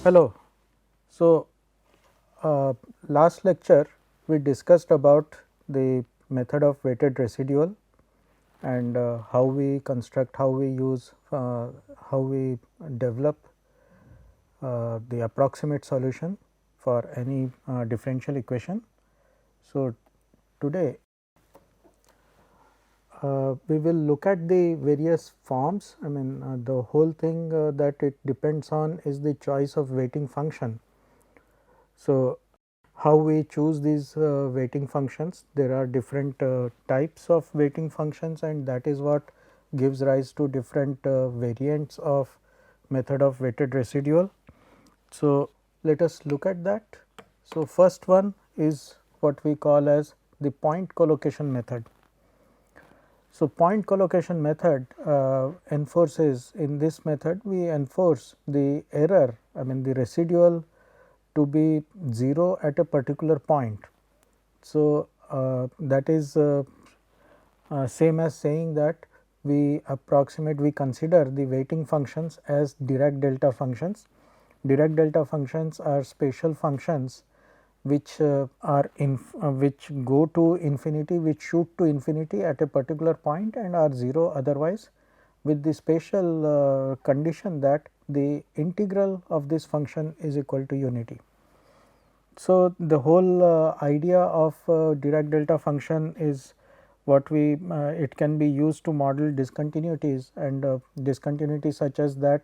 Hello. So, last lecture we discussed about the method of weighted residual and how we construct, how we use, how we develop the approximate solution for any differential equation. So, today we will look at the various forms. I mean the whole thing that it depends on is the choice of weighting function. So, how we choose these weighting functions? There are different types of weighting functions, and that is what gives rise to different variants of method of weighted residual. So, let us look at that. So, first one is what we call as the point collocation method. So, point collocation method enforces, in this method we enforce the error, I mean the residual to be 0 at a particular point. So, that is same as saying that we approximate, we consider the weighting functions as Dirac delta functions. Dirac delta functions are special functions which which go to infinity, which shoot to infinity at a particular point and are 0 otherwise, with the special condition that the integral of this function is equal to unity. So, the whole idea of Dirac delta function is what we it can be used to model discontinuities, and discontinuities such as that,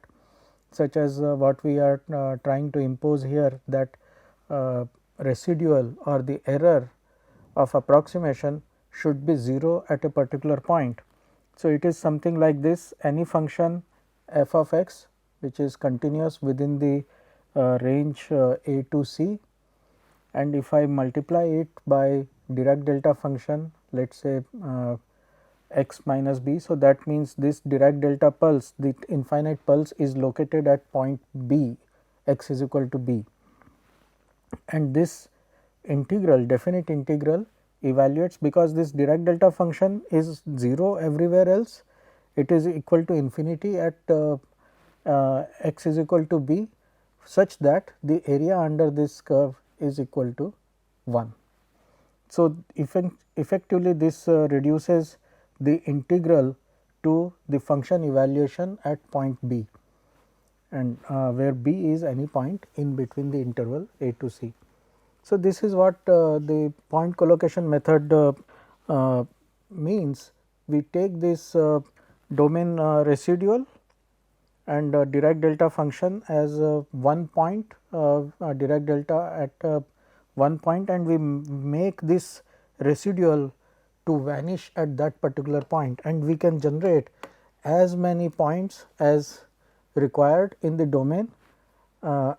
such as what we are trying to impose here, that residual or the error of approximation should be 0 at a particular point. So, it is something like this: any function f of x which is continuous within the range a to c, and if I multiply it by Dirac delta function, let us say x minus b. So, that means this Dirac delta pulse, the infinite pulse is located at point b, x is equal to b, and this integral, definite integral, evaluates, because this Dirac delta function is 0 everywhere else, it is equal to infinity at x is equal to b, such that the area under this curve is equal to 1. So, effectively this reduces the integral to the function evaluation at point b, and where b is any point in between the interval a to c. So, this is what the point collocation method means. We take this domain residual and Dirac delta function as one point, Dirac delta at one point, and we make this residual to vanish at that particular point, and we can generate as many points as required in the domain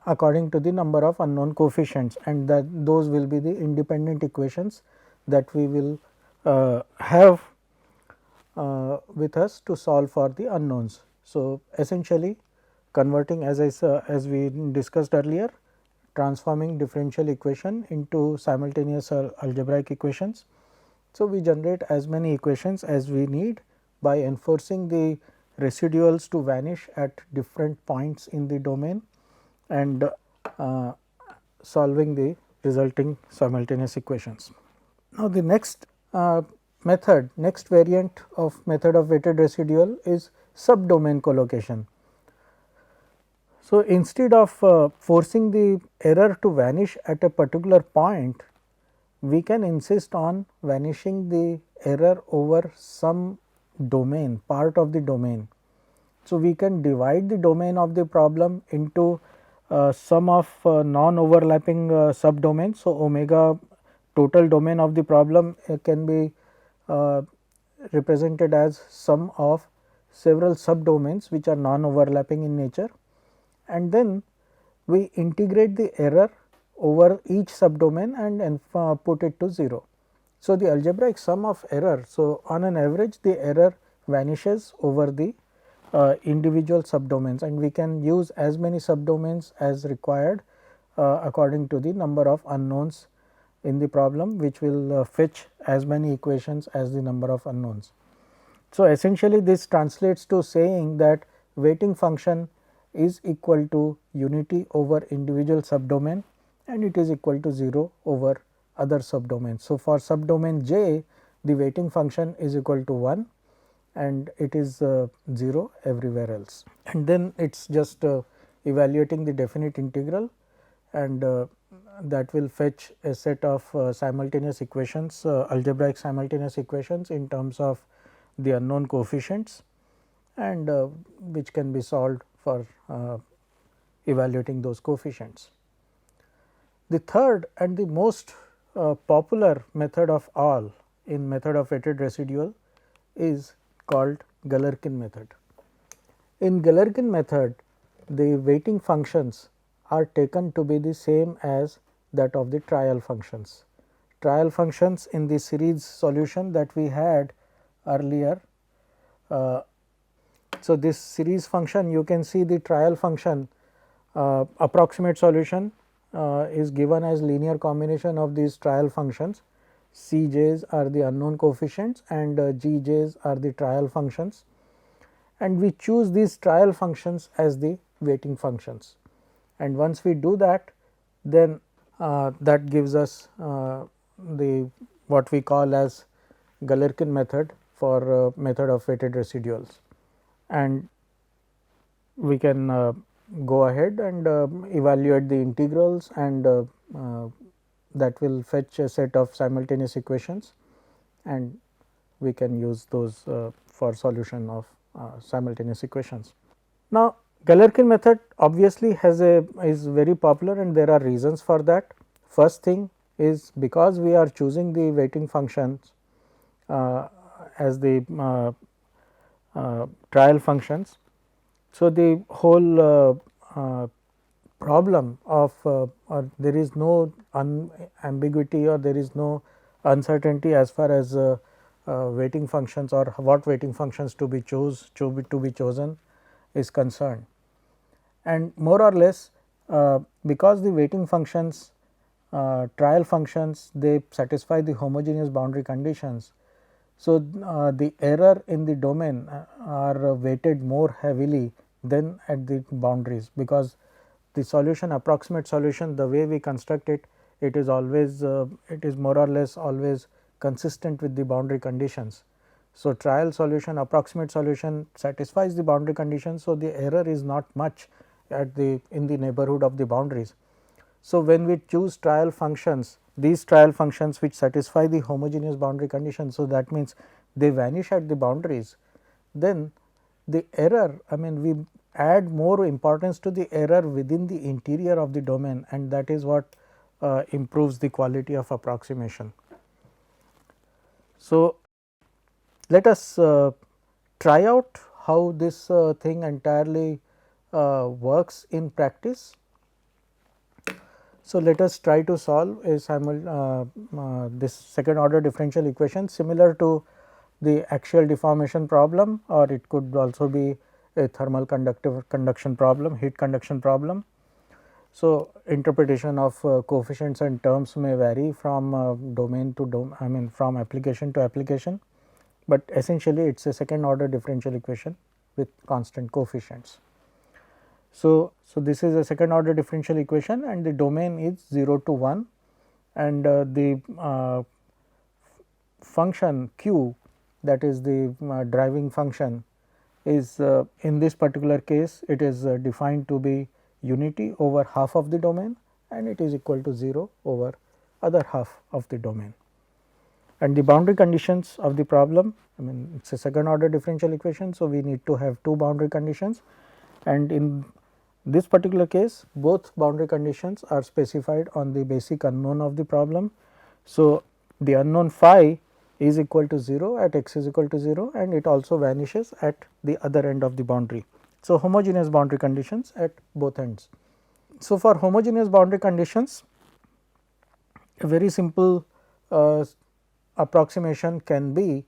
according to the number of unknown coefficients, and that those will be the independent equations that we will have with us to solve for the unknowns. So, essentially converting, as we discussed earlier, transforming differential equation into simultaneous algebraic equations. So, we generate as many equations as we need by enforcing the residuals to vanish at different points in the domain and solving the resulting simultaneous equations. Now, the next next variant of method of weighted residual is subdomain collocation. So, instead of forcing the error to vanish at a particular point, we can insist on vanishing the error over some domain, part of the domain. So, we can divide the domain of the problem into sum of non-overlapping subdomains. So, omega total domain of the problem can be represented as sum of several subdomains which are non-overlapping in nature, and then we integrate the error over each subdomain and put it to 0. So, the algebraic sum of error, so on an average the error vanishes over the individual subdomains, and we can use as many subdomains as required according to the number of unknowns in the problem, which will fetch as many equations as the number of unknowns. So, essentially this translates to saying that weighting function is equal to unity over individual subdomain and it is equal to 0 over other subdomains. So, for subdomain J the weighting function is equal to 1 and it is 0 everywhere else, and then it is just evaluating the definite integral, and that will fetch a set of simultaneous equations, algebraic simultaneous equations in terms of the unknown coefficients, and which can be solved for evaluating those coefficients. The third and the most popular method of all in method of weighted residual is called Galerkin method. In Galerkin method, the weighting functions are taken to be the same as that of the trial functions. Trial functions in the series solution that we had earlier. So, this series function, you can see the trial function approximate solution is given as linear combination of these trial functions. C j's are the unknown coefficients and G j's are the trial functions, and we choose these trial functions as the weighting functions, and once we do that, then that gives us the what we call as Galerkin method for method of weighted residuals, and we can go ahead and evaluate the integrals, and that will fetch a set of simultaneous equations, and we can use those for solution of simultaneous equations. Now, Galerkin method obviously has a is very popular, and there are reasons for that. First thing is because we are choosing the weighting functions as the trial functions. So, the whole problem of or there is no ambiguity or there is no uncertainty as far as weighting functions or what weighting functions to be chosen is concerned, and more or less because the weighting functions trial functions, they satisfy the homogeneous boundary conditions. So, the error in the domain are weighted more heavily than at the boundaries, because the solution approximate solution, the way we construct it, it is always it is more or less always consistent with the boundary conditions. So, trial solution approximate solution satisfies the boundary conditions. So, the error is not much at the in the neighborhood of the boundaries. So, when we choose trial functions, these trial functions which satisfy the homogeneous boundary conditions, so that means they vanish at the boundaries, then the error, I mean we add more importance to the error within the interior of the domain, and that is what improves the quality of approximation. So, let us try out how this thing entirely works in practice. So, let us try to solve a this second order differential equation similar to the axial deformation problem, or it could also be a thermal conduction problem, heat conduction problem. So, interpretation of coefficients and terms may vary from domain to domain, I mean from application to application, but essentially it is a second order differential equation with constant coefficients. So, this is a second order differential equation and the domain is 0 to 1, and the function q, that is the driving function, is in this particular case it is defined to be unity over half of the domain and it is equal to 0 over other half of the domain. And the boundary conditions of the problem, I mean it is a second order differential equation. So, we need to have two boundary conditions, and in this particular case both boundary conditions are specified on the basic unknown of the problem. So, the unknown phi is equal to 0 at x is equal to 0 and it also vanishes at the other end of the boundary. So, homogeneous boundary conditions at both ends. So, for homogeneous boundary conditions, a very simple approximation can be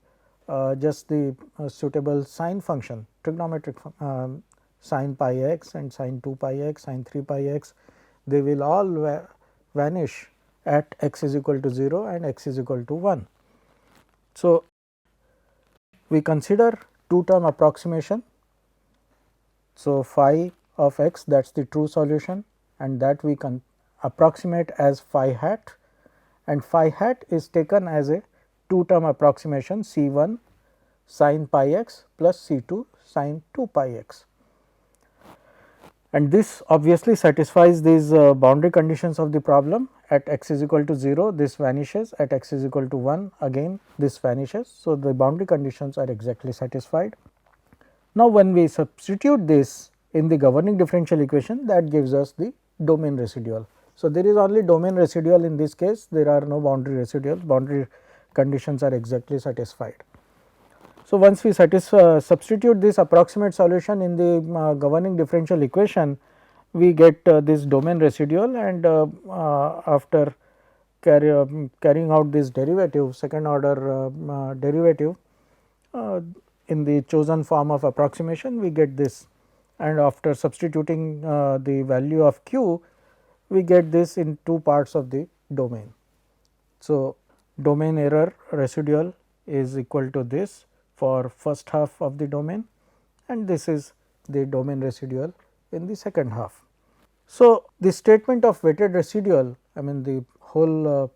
just the suitable sine function, trigonometric sin pi x and sin 2 pi x, sin 3 pi x, they will all vanish at x is equal to 0 and x is equal to 1. So, we consider two term approximation. So, phi of x, that is the true solution, and that we can approximate as phi hat, and phi hat is taken as a two term approximation C 1 sin pi x plus C 2 sin 2 pi x. And this obviously satisfies these boundary conditions of the problem. At x is equal to 0, this vanishes, at x is equal to 1, again this vanishes. So, the boundary conditions are exactly satisfied. Now, when we substitute this in the governing differential equation, that gives us the domain residual. So, there is only domain residual in this case, there are no boundary residuals, boundary conditions are exactly satisfied. So, once we substitute this approximate solution in the governing differential equation, we get this domain residual, and after carrying out this derivative, second order derivative in the chosen form of approximation, we get this, and after substituting the value of q, we get this in two parts of the domain. So, domain error residual is equal to this for first half of the domain, and this is the domain residual in the second half. So, the statement of weighted residual, I mean the whole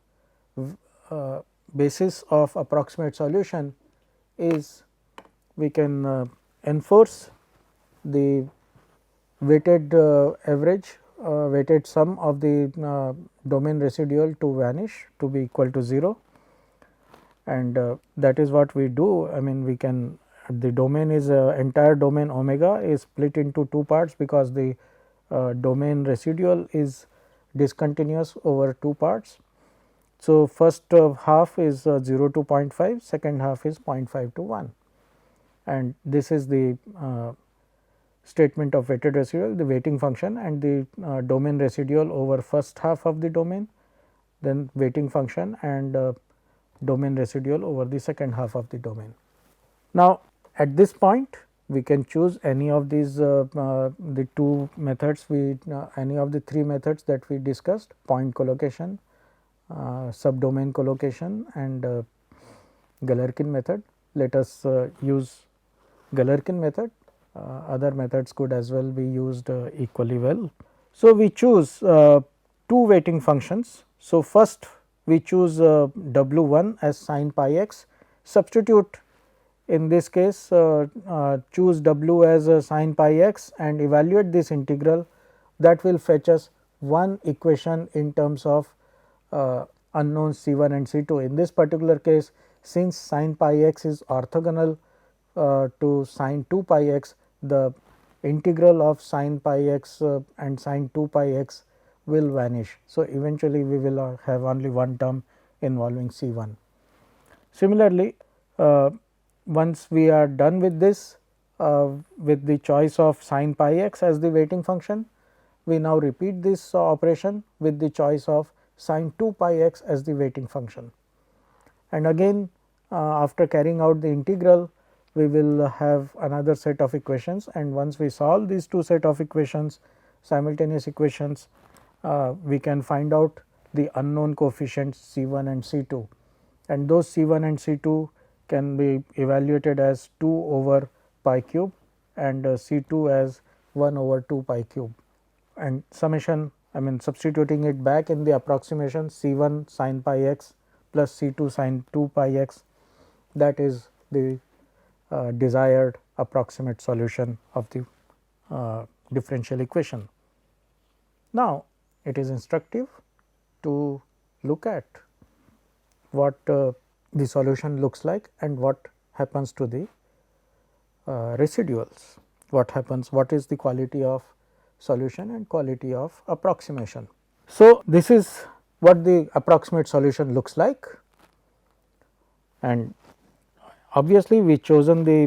basis of approximate solution is we can enforce the weighted average, weighted sum of the domain residual to vanish to be equal to 0, and that is what we do. I mean, we can, the domain is entire domain omega is split into two parts, because the domain residual is discontinuous over two parts. So, first half is 0 to 0.5, second half is 0.5 to 1, and this is the statement of weighted residual, the weighting function, and the domain residual over first half of the domain, then weighting function, and domain residual over the second half of the domain. Now, at this point we can choose any of these the two methods, we any of the three methods that we discussed: point collocation, subdomain collocation, and Galerkin method. Let us use Galerkin method, other methods could as well be used equally well. So, we choose two weighting functions. So, first we choose W 1 as sin pi x, substitute in this case choose W as sin pi x and evaluate this integral, that will fetch us one equation in terms of unknowns C 1 and C 2. In this particular case, since sin pi x is orthogonal to sin 2 pi x, the integral of sin pi x and sin 2 pi x will vanish. So, eventually we will have only one term involving C 1. Similarly, once we are done with this with the choice of sin pi x as the weighting function, we now repeat this operation with the choice of sin 2 pi x as the weighting function. And again after carrying out the integral, we will have another set of equations, and once we solve these two set of equations, simultaneous equations, we can find out the unknown coefficients C 1 and C 2, and those C 1 and C 2 can be evaluated as 2 over pi cube and C 2 as 1 over 2 pi cube, and summation, I mean substituting it back in the approximation, C 1 sin pi x plus C 2 sin 2 pi x, that is the desired approximate solution of the differential equation. Now, it is instructive to look at what the solution looks like and what happens to the residuals, what happens, what is the quality of solution and quality of approximation. So, this is what the approximate solution looks like, and obviously we chosen the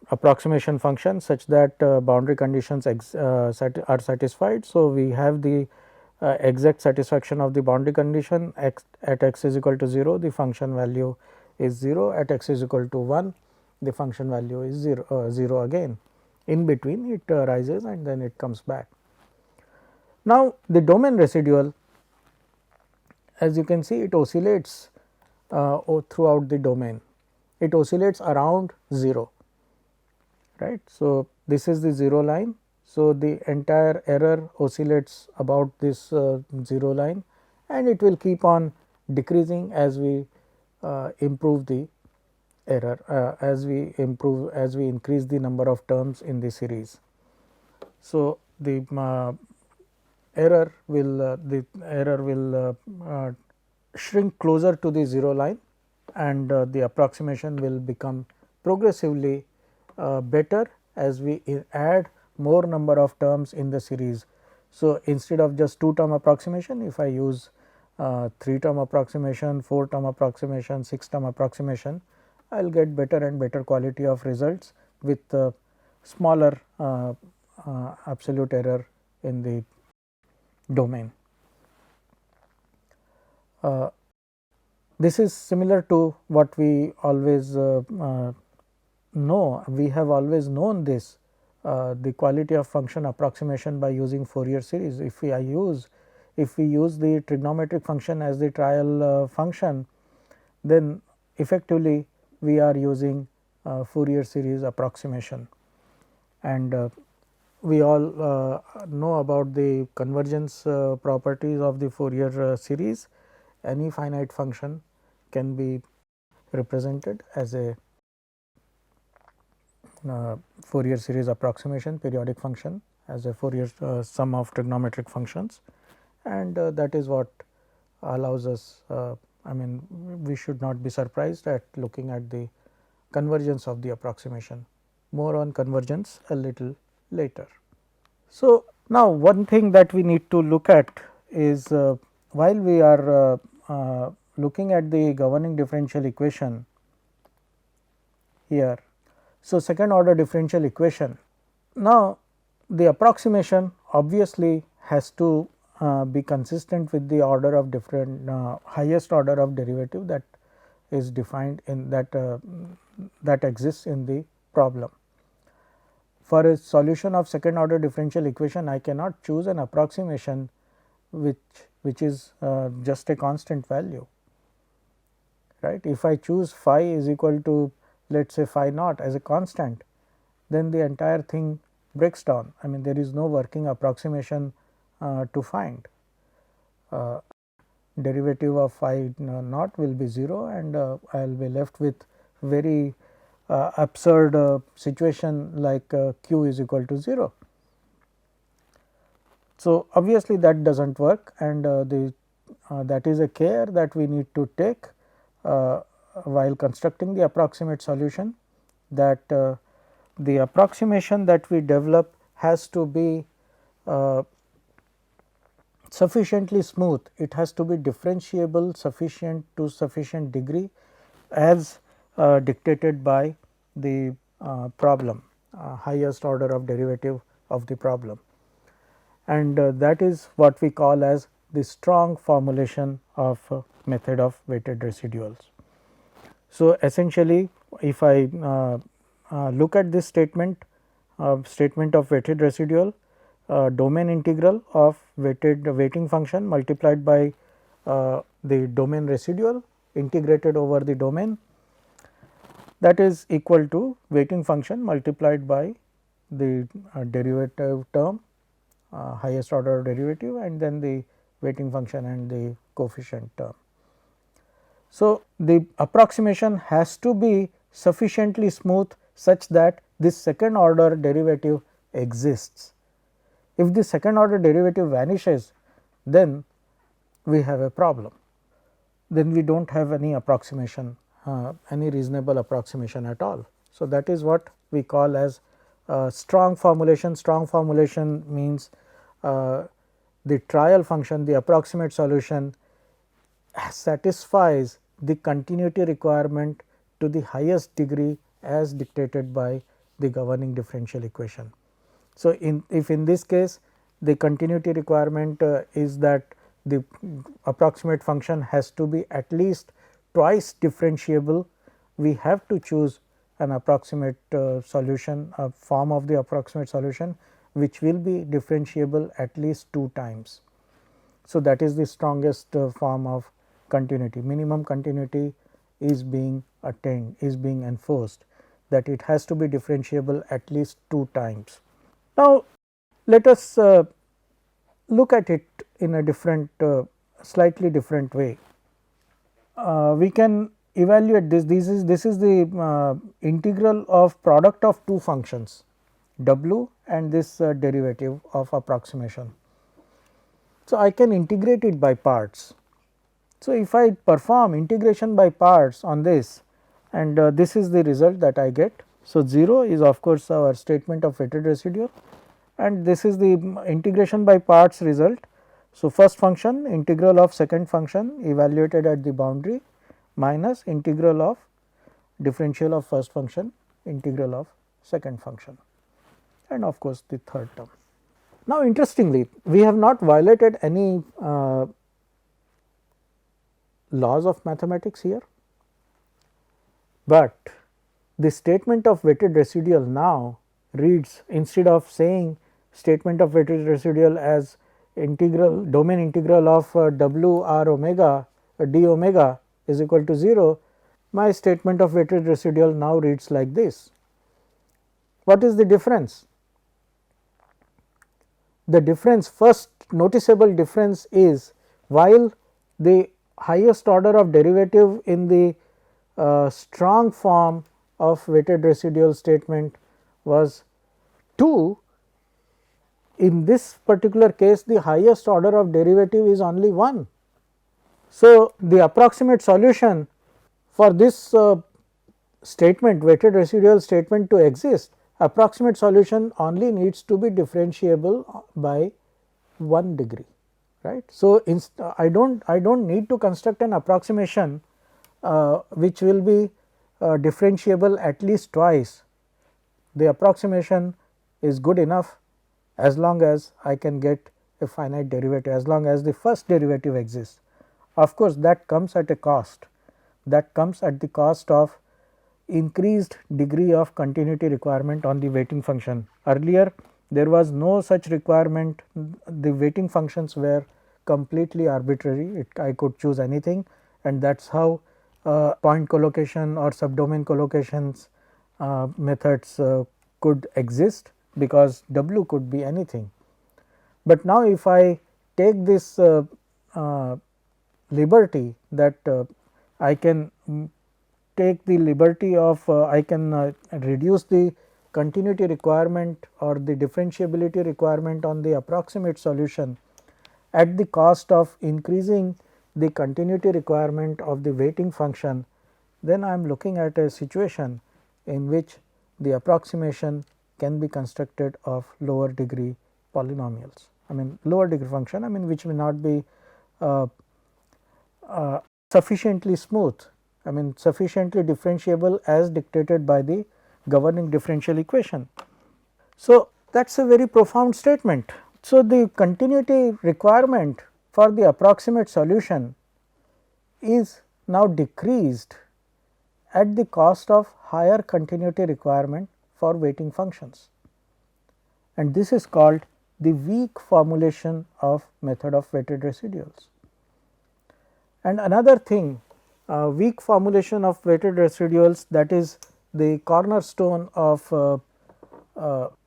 approximation function such that boundary conditions are satisfied. So, we have the exact satisfaction of the boundary condition x at x is equal to 0, the function value is 0, at x is equal to 1, the function value is 0 again, in between it rises and then it comes back. Now, the domain residual, as you can see, it oscillates throughout the domain, it oscillates around 0, right. So, this is the 0 line So, the entire error oscillates about this 0 line, and it will keep on decreasing as we improve the error, as we increase the number of terms in the series. So, the error will shrink closer to the 0 line, and the approximation will become progressively better as we add more number of terms in the series. So, instead of just 2 term approximation, if I use 3 term approximation, 4 term approximation, 6 term approximation, I will get better and better quality of results with smaller absolute error in the domain. This is similar to what we always know. We have always known this, the quality of function approximation by using Fourier series. If we use the trigonometric function as the trial function, then effectively we are using Fourier series approximation. And we all know about the convergence properties of the Fourier series. Any finite function can be represented as a Fourier series approximation periodic function, as a Fourier sum of trigonometric functions, and that is what allows us, I mean, we should not be surprised at looking at the convergence of the approximation. More on convergence a little later. So, now one thing that we need to look at is, while we are looking at the governing differential equation here. So, second order differential equation. Now, the approximation obviously has to be consistent with the order of different highest order of derivative that is defined in that exists in the problem. For a solution of second order differential equation, I cannot choose an approximation which is just a constant value, right. If I choose phi is equal to, let us say, phi naught as a constant, then the entire thing breaks down. I mean, there is no working approximation to find. Derivative of phi naught will be 0, and I will be left with very absurd situation like q is equal to 0. So, obviously that does not work, and that is a care that we need to take while constructing the approximate solution, that the approximation that we develop has to be sufficiently smooth. It has to be differentiable sufficient degree as dictated by the problem, highest order of derivative of the problem, and that is what we call as the strong formulation of method of weighted residuals. So, essentially if I look at this statement of weighted residual, domain integral of weighting function multiplied by the domain residual integrated over the domain, that is equal to weighting function multiplied by the derivative term, highest order derivative, and then the weighting function and the coefficient term. So, the approximation has to be sufficiently smooth such that this second order derivative exists. If the second order derivative vanishes, then we have a problem. Then we do not have any approximation, any reasonable approximation at all. So, that is what we call as strong formulation. Strong formulation means the trial function, the approximate solution satisfies the continuity requirement to the highest degree as dictated by the governing differential equation. So, if in this case the continuity requirement is that the approximate function has to be at least twice differentiable, we have to choose an approximate solution, a form of the approximate solution which will be differentiable at least 2 times. So, that is the strongest form of continuity. Minimum continuity is being attained, is being enforced, that it has to be differentiable at least 2 times. Now, Let us look at it in a different slightly different way. We can evaluate this. This is the integral of product of two functions w and this derivative of approximation. So, I can integrate it by parts. So, if I perform integration by parts on this, and this is the result that I get. So, 0 is of course our statement of weighted residual, and this is the integration by parts result. So, first function integral of second function evaluated at the boundary minus integral of differential of first function integral of second function, and of course, the third term. Now, interestingly, we have not violated any laws of mathematics here, but the statement of weighted residual now reads, instead of saying statement of weighted residual as integral domain integral of w r omega d omega is equal to 0, my statement of weighted residual now reads like this. What is the difference? The difference, first noticeable difference is, while the highest order of derivative in the strong form of weighted residual statement was 2, in this particular case the highest order of derivative is only 1. So, the approximate solution for this statement, weighted residual statement, to exist, approximate solution only needs to be differentiable by 1 degree, right. So, I do not need to construct an approximation which will be differentiable at least twice. The approximation is good enough as long as I can get a finite derivative, as long as the first derivative exists. Of course, that comes at a cost, that comes at the cost of increased degree of continuity requirement on the weighting function. Earlier there was no such requirement, the weighting functions were completely arbitrary, I could choose anything, and that is how point collocation or subdomain collocations methods could exist, because w could be anything. But now if I take this liberty that I can take the liberty of I can reduce the continuity requirement or the differentiability requirement on the approximate solution at the cost of increasing the continuity requirement of the weighting function, then I am looking at a situation in which the approximation can be constructed of lower degree polynomials. I mean lower degree function, I mean which may not be sufficiently smooth, I mean sufficiently differentiable as dictated by the governing differential equation. So, that is a very profound statement. So, the continuity requirement for the approximate solution is now decreased at the cost of higher continuity requirement for weighting functions, and this is called the weak formulation of method of weighted residuals. And another thing, weak formulation of weighted residuals, that is the cornerstone of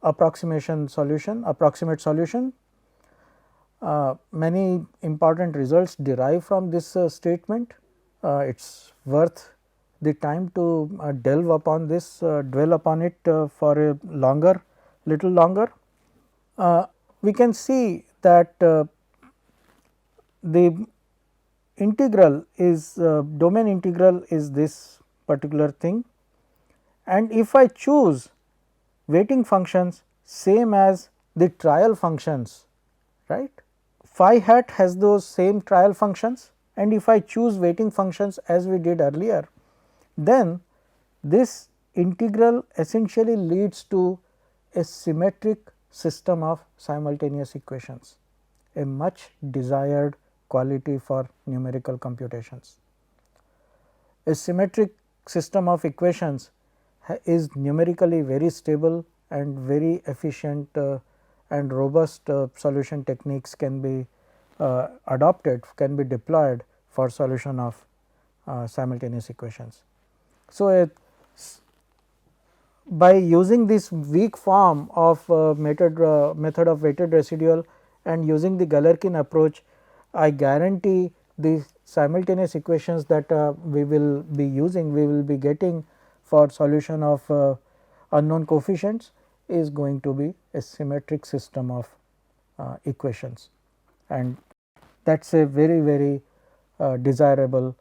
approximate solution. Many important results derive from this statement. It is worth the time to delve upon this, dwell upon it for a little longer. We can see that the integral is domain integral is this particular thing, and if I choose weighting functions same as the trial functions, right, phi hat has those same trial functions, and if I choose weighting functions as we did earlier, then this integral essentially leads to a symmetric system of simultaneous equations, a much desired quality for numerical computations. A symmetric system of equations is numerically very stable and very efficient and robust solution techniques can be adopted, can be deployed for solution of simultaneous equations. So, a by using this weak form of method of weighted residual and using the Galerkin approach, I guarantee the simultaneous equations that we will be using, we will be getting for solution of unknown coefficients is going to be a symmetric system of equations, and that is a very desirable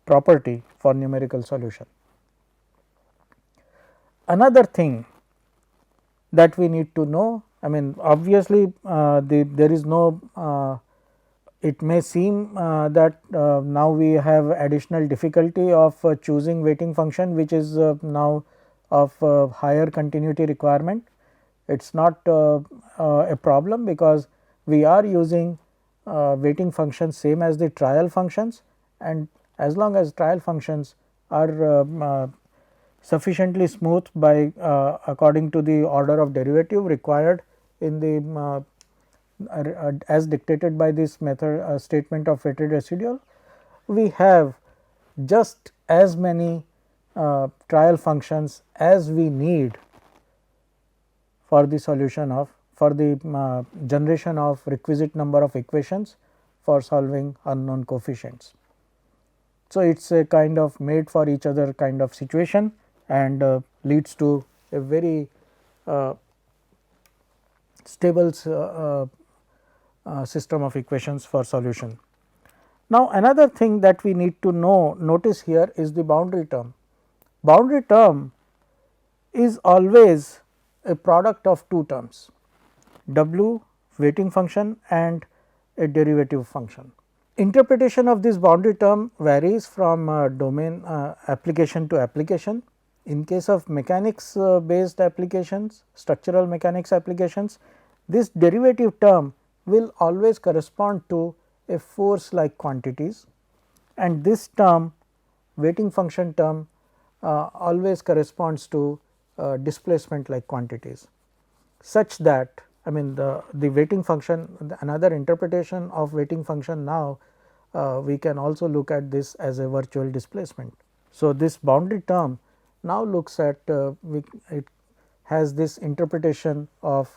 property for numerical solution. Another thing that we need to know, I mean obviously there is no it may seem that now we have additional difficulty of choosing weighting function which is now of higher continuity requirement. It is not a problem because we are using weighting functions same as the trial functions, and as long as trial functions are sufficiently smooth by according to the order of derivative required in the as dictated by this method statement of weighted residual, we have just as many trial functions as we need for the solution of for the generation of requisite number of equations for solving unknown coefficients. So, it is a kind of made for each other kind of situation and leads to a very stable system of equations for solution. Now, another thing that we need to notice here is the boundary term. Boundary term is always a product of two terms, W weighting function and a derivative function. Interpretation of this boundary term varies from domain application to application. In case of mechanics based applications, structural mechanics applications, this derivative term will always correspond to a force like quantities, and this term weighting function term always corresponds to displacement like quantities, such that I mean the weighting function, another interpretation of weighting function now we can also look at this as a virtual displacement. So, this boundary term now looks at it has this interpretation of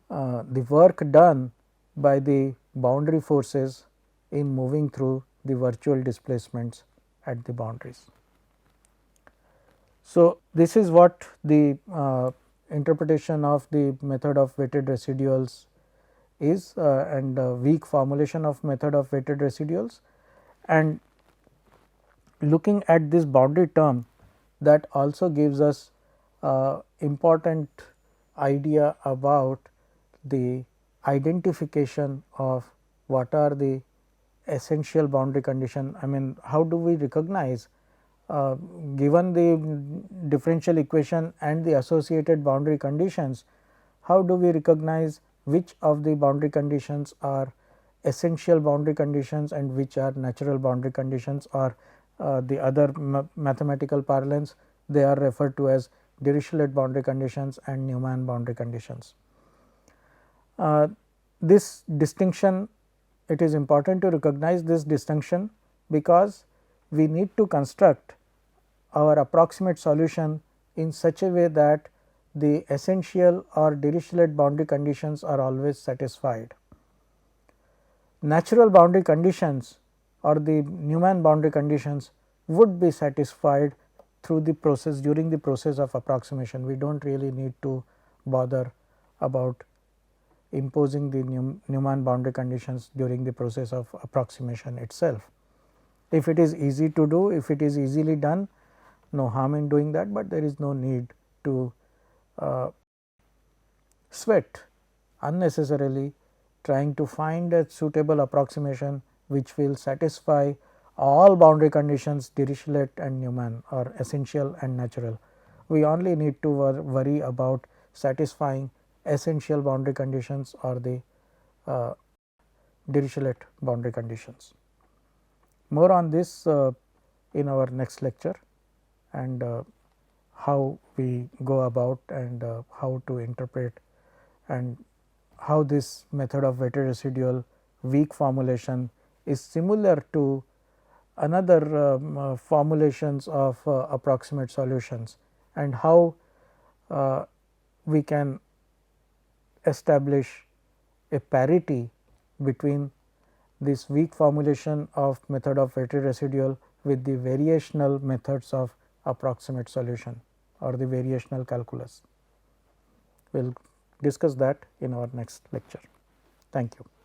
the work done by the boundary forces in moving through the virtual displacements at the boundaries. So, this is what the interpretation of the method of weighted residuals is and weak formulation of method of weighted residuals, and looking at this boundary term that also gives us important idea about the identification of what are the essential boundary condition. I mean how do we recognize given the differential equation and the associated boundary conditions, how do we recognize which of the boundary conditions are essential boundary conditions and which are natural boundary conditions, or the other mathematical parlance they are referred to as Dirichlet boundary conditions and Neumann boundary conditions. This distinction, it is important to recognize this distinction because we need to construct our approximate solution in such a way that the essential or Dirichlet boundary conditions are always satisfied. Natural boundary conditions or the Neumann boundary conditions would be satisfied through the process during the process of approximation. We do not really need to bother about imposing the Neumann boundary conditions during the process of approximation itself. If it is easy to do, if it is easily done, no harm in doing that, but there is no need to sweat unnecessarily trying to find a suitable approximation which will satisfy all boundary conditions Dirichlet and Neumann, or essential and natural. We only need to worry about satisfying essential boundary conditions or the Dirichlet boundary conditions. More on this in our next lecture, and how we go about and how to interpret and how this method of weighted residual weak formulation is similar to another formulations of approximate solutions, and how we can establish a parity between this weak formulation of method of weighted residual with the variational methods of approximate solution or the variational calculus. We will discuss that in our next lecture. Thank you.